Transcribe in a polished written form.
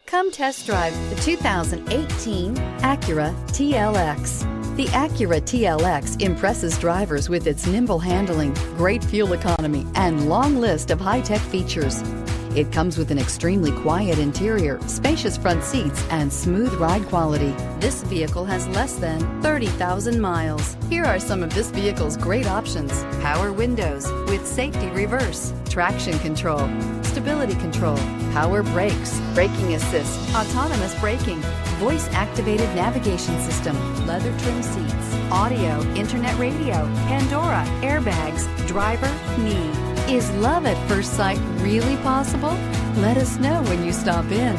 Come test drive the 2018 Acura TLX. The Acura TLX impresses drivers with its nimble handling, great fuel economy, and long list of high-tech features. It comes with an extremely quiet interior, spacious front seats, and smooth ride quality. This vehicle has less than 30,000 miles. Here are some of this vehicle's great options: power windows with safety reverse, traction control, stability control, power brakes, braking assist, autonomous braking, voice-activated navigation system, leather trim seats, audio, internet radio, Pandora, airbags, driver, knee. Is love at first sight really possible? Let us know when you stop in.